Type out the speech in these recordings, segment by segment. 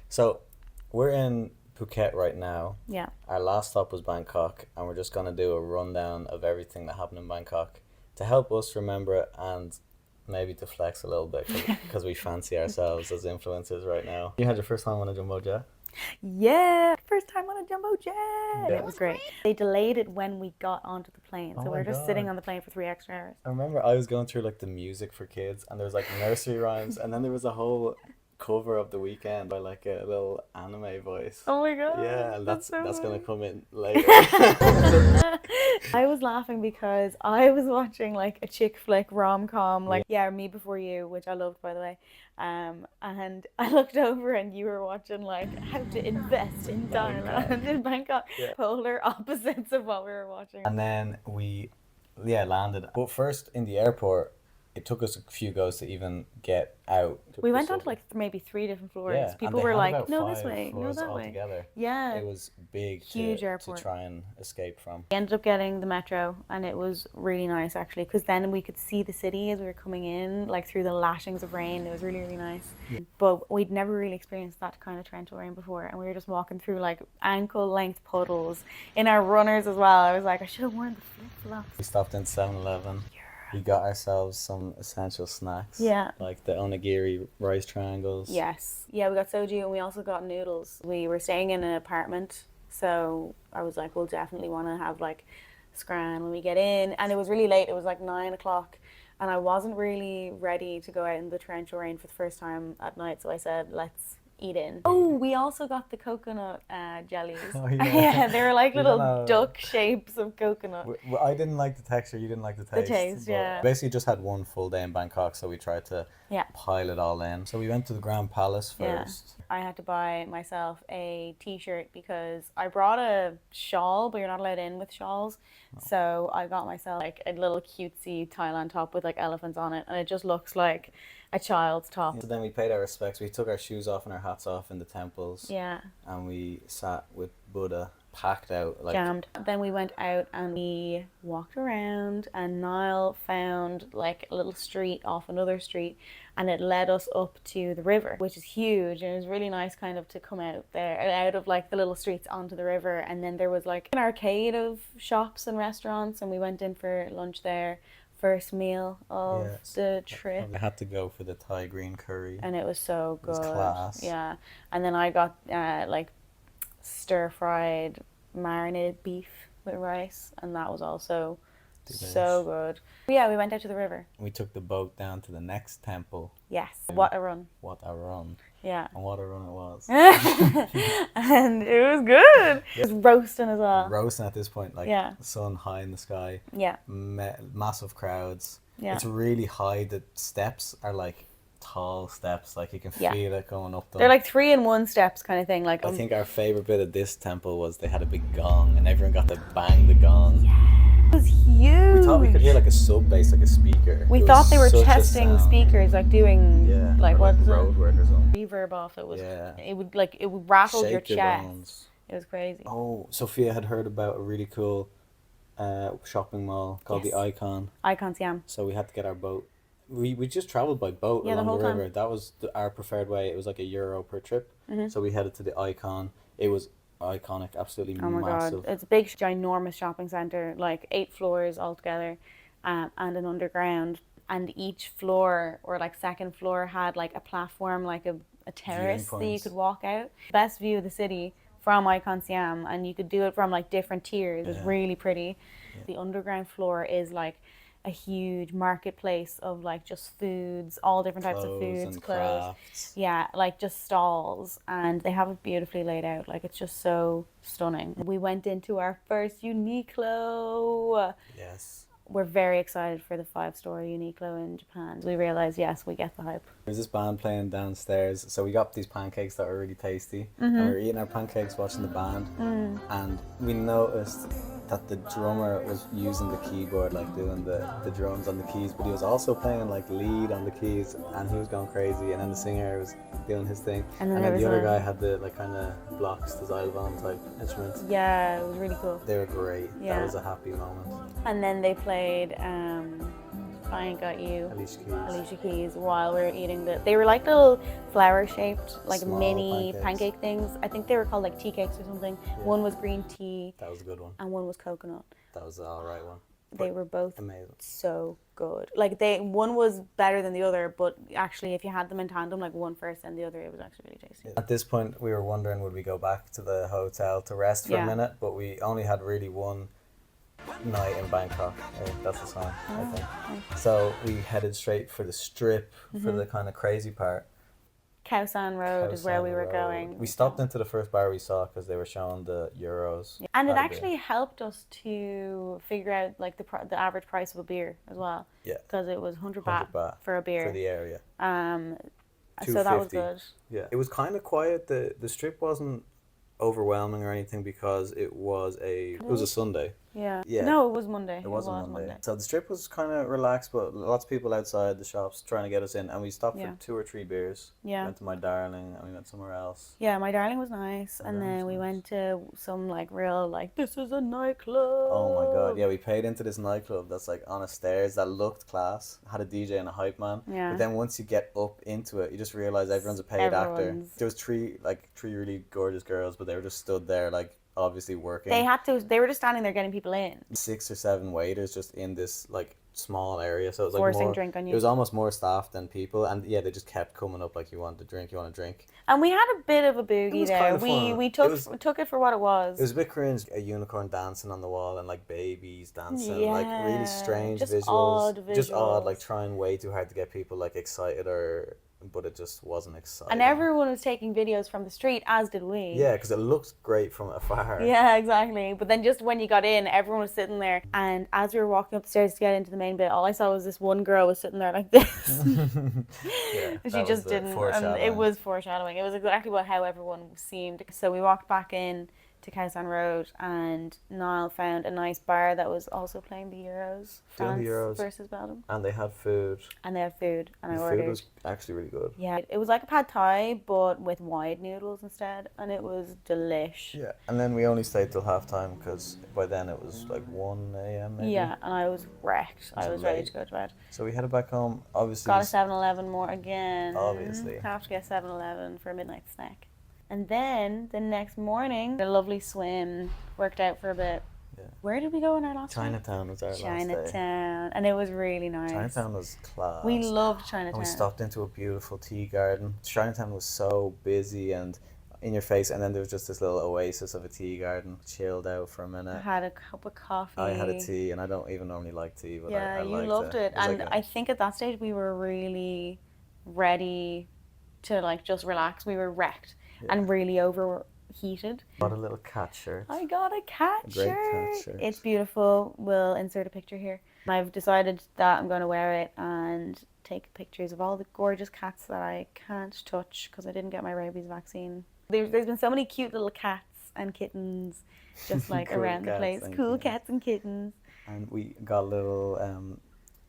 So, we're in Phuket right now. Yeah. Our last stop was Bangkok, and we're just gonna do a rundown of everything that happened in Bangkok to help us remember it and maybe to flex a little bit because we fancy ourselves as influencers right now. You had your first time on a jumbo jet? Yeah. First time on a jumbo jet. Yeah. It was great. They delayed it when we got onto the plane. Oh So we my were just God. sitting on the plane for 3 extra hours. I remember I was going through like the music for kids, and there was like nursery rhymes, and then there was a whole cover of The Weekend by like a little anime voice. Oh my God. Yeah, and that's so gonna funny. come in later. I was laughing because I was watching like a chick flick rom-com, like Me Before You, which I loved by the way. And I looked over and you were watching like How to Invest in Thailand in Bangkok. Yeah. Polar opposites of what we were watching. And then we, landed. But first in the airport, it took us a few goes to even get out. We went on to like maybe 3 different floors. Yeah, and People they were had like, about no, this 5 way, no, floors that way. altogether. Yeah. It was big, Huge to airport. try and escape from. We ended up getting the metro, and it was really nice actually, because then we could see the city as we were coming in, like through the lashings of rain. It was really, really nice. Yeah. But we'd never really experienced that kind of torrential rain before, and we were just walking through like ankle-length puddles in our runners as well. I was like, I should have worn the flip-flops. We stopped in 7-Eleven. We got ourselves some essential snacks. Yeah. Like the onigiri rice triangles. Yes. Yeah, we got soju and we also got noodles. We were staying in an apartment, so I was like, we'll definitely want to have like scran when we get in. And it was really late. It was like 9 o'clock. And I wasn't really ready to go out in the torrential rain for the first time at night. So I said, let's eat in. Oh, we also got the coconut jellies. Oh, yeah. Yeah, they were like little duck shapes of coconut. Well, I didn't like the texture, you didn't like the taste. The taste, yeah. Basically just had one full day in Bangkok, so we tried to pile it all in. So we went to the Grand Palace first. Yeah. I had to buy myself a t-shirt because I brought a shawl, but you're not allowed in with shawls. Oh. So I got myself like a little cutesy Thailand top with like elephants on it, and it just looks like a child's top. So then we paid our respects. We took our shoes off and our hats off in the temples. Yeah. And we sat with Buddha, packed out. Like jammed. Then we went out and we walked around, and Niall found like a little street off another street, and it led us up to the river, which is huge, and it was really nice kind of to come out there, out of like the little streets onto the river. And then there was like an arcade of shops and restaurants, and we went in for lunch there. First meal of the trip. I had to go for the Thai green curry. And it was so good. It was class. Yeah. And then I got like stir-fried marinated beef with rice, and that was also so good. But yeah, we went out to the river. We took the boat down to the next temple. Yes. What a run. What a run. Yeah. And what a run it was. And it was good. It was roasting as well. Roasting at this point, like the sun high in the sky. Yeah. Massive crowds. Yeah. It's really high. The steps are like tall steps, like you can feel it going up them. They're like 3-in-1 steps kind of thing. Like I think our favorite bit of this temple was they had a big gong, and everyone got to bang the gong. Yeah. It was huge. We thought we could hear like a sub bass, like a speaker. We thought they were testing speakers, like doing like what road work or something. Reverb off. It was it would rattle shake your chest. Bones. It was crazy. Oh, Sophia had heard about a really cool shopping mall called the Icon. Icon Siam. So we had to get our boat. We just traveled by boat along the river. That was our preferred way. It was like €1 per trip. Mm-hmm. So we headed to the Icon. It was iconic, absolutely massive. Oh my God. It's a big, ginormous shopping centre, like 8 floors altogether, and an underground. And each floor, or like second floor, had like a platform, like a terrace that you could walk out. Best view of the city from Icon Siam, and you could do it from like different tiers. It was really pretty. Yeah. The underground floor is like a huge marketplace of like just foods, all different types of foods, clothes. Crafts. Yeah, like just stalls, and they have it beautifully laid out. Like it's just so stunning. We went into our first Uniqlo. Yes. We're very excited for the 5-store Uniqlo in Japan. We realized, yes, we get the hype. There's this band playing downstairs, so we got these pancakes that were really tasty, and we were eating our pancakes watching the band, and we noticed that the drummer was using the keyboard, like doing the drums on the keys, but he was also playing like lead on the keys, and he was going crazy, and then the singer was doing his thing, and then the other guy had the like kind of blocks, the xylophone type instruments. Yeah, it was really cool. They were great. Yeah. That was a happy moment. And then they played client got you Alicia Keys. Alicia Keys while we were eating they were like little flower shaped, like Small mini pancakes. pancake things. I think they were called like tea cakes or something. Yeah. One was green tea. That was a good one. And one was coconut. That was the alright one. They were both amazing. So good. Like one was better than the other, but actually if you had them in tandem, like one first and the other, it was actually really tasty. At this point we were wondering would we go back to the hotel to rest for a minute, but we only had really one night in Bangkok. That's the song, I think. Nice. So we headed straight for the strip, for the kind of crazy part. Khao San Road is where we were going. We stopped into the first bar we saw because they were showing the euros. Yeah. And it actually helped us to figure out like the average price of a beer as well. Yeah. Because it was 100 baht for a beer. For the area. So that was good. Yeah. It was kind of quiet. The strip wasn't overwhelming or anything because it was a Sunday. Yeah. No, it was Monday. It was Monday. So the strip was kind of relaxed, but lots of people outside the shops trying to get us in, and we stopped for 2 or 3 beers. Yeah. Went to My Darling, and we went somewhere else. Yeah, My Darling was nice, and then we went to some like real this is a nightclub. Oh my god, yeah, we paid into this nightclub that's like on a stairs that looked class, had a DJ and a hype man. Yeah. But then once you get up into it, you just realize everyone's a paid actor. There was three really gorgeous girls, but they were just stood there like obviously working. They were just standing there getting people in. 6 or 7 waiters just in this like small area, so it was like forcing drink on you. It was almost more staff than people, and yeah, they just kept coming up like you want a drink. And we had a bit of a boogie there. Kind of we took it for what it was. It was a bit cringe. A unicorn dancing on the wall and like babies dancing, like really strange visuals. Just odd, like trying way too hard to get people like excited but it just wasn't exciting. And everyone was taking videos from the street, as did we. Yeah, because it looked great from afar. Yeah, exactly. But then just when you got in, everyone was sitting there. And as we were walking upstairs to get into the main bit, all I saw was this one girl was sitting there like this. Yeah, she just didn't. And it was foreshadowing. It was exactly how everyone seemed. So we walked back in to Khao San Road, and Niall found a nice bar that was also playing the Euros. France versus Belgium. And they had food. And I ordered. The food was actually really good. Yeah, it was like a pad thai, but with wide noodles instead, and it was delish. Yeah, and then we only stayed till half time because by then it was like 1 a.m. maybe. Yeah, and I was wrecked. I was ready to go to bed. So we headed back home. Obviously. Got a 7-Eleven more again. Obviously. Have to get 7-Eleven for a midnight snack. And then the next morning, a lovely swim, worked out for a bit. Yeah. Where did we go on our last Chinatown was our last day. Chinatown. And it was really nice. Chinatown was class. We loved Chinatown. And we stopped into a beautiful tea garden. Chinatown was so busy and in your face, and then there was just this little oasis of a tea garden. Chilled out for a minute. I had a cup of coffee. I had a tea, and I don't even normally like tea, but I liked you loved it. And like I think at that stage we were really ready to like just relax. We were wrecked. Yeah. And really overheated. Got a little cat shirt. I got a cat great cat shirt. It's beautiful. We'll insert a picture here. I've decided that I'm going to wear it and take pictures of all the gorgeous cats that I can't touch because I didn't get my rabies vaccine. There's been so many cute little cats and kittens just like cool around the place. Cool cats and kittens. And we got a little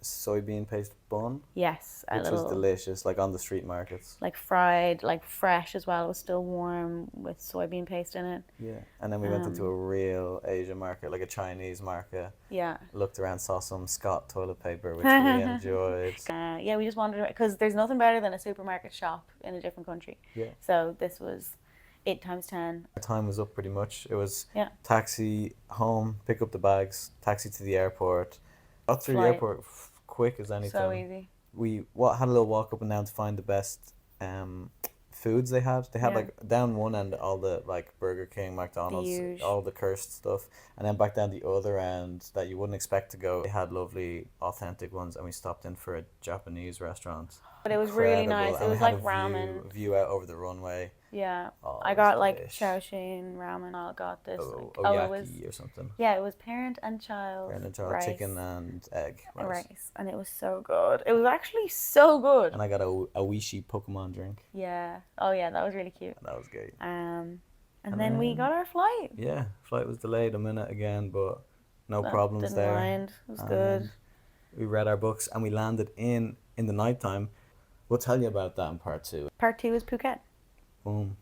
soybean paste bun. Yes, which was delicious, like on the street markets. Like fried, like fresh as well. It was still warm with soybean paste in it. Yeah, and then we went into a real Asian market, like a Chinese market. Yeah. Looked around, saw some Scott toilet paper, which we enjoyed. Yeah, we just wanted because there's nothing better than a supermarket shop in a different country. Yeah. So this was 8 times 10. Our time was up pretty much. It was taxi home, pick up the bags, taxi to the airport. Got through the airport quick as anything. So easy. We had a little walk up and down to find the best foods they had. They had like down one end all the like Burger King, McDonald's, all the cursed stuff, and then back down the other end that you wouldn't expect to go. They had lovely authentic ones, and we stopped in for a Japanese restaurant. But it was really nice. It was like ramen. View out over the runway. Yeah, I got like Shaoxing ramen. I got this. Oyaki or something. Yeah, it was parent and child. Parent and child, rice. Chicken and egg. Rice, and it was so good. It was actually so good. And I got a Wishi Pokemon drink. Yeah. Oh yeah, that was really cute. That was great. And then we got our flight. Yeah, flight was delayed a minute again, but no problems there. Didn't mind. It was good. We read our books and we landed in the nighttime. We'll tell you about that in part 2. Part 2 is Phuket. Boom.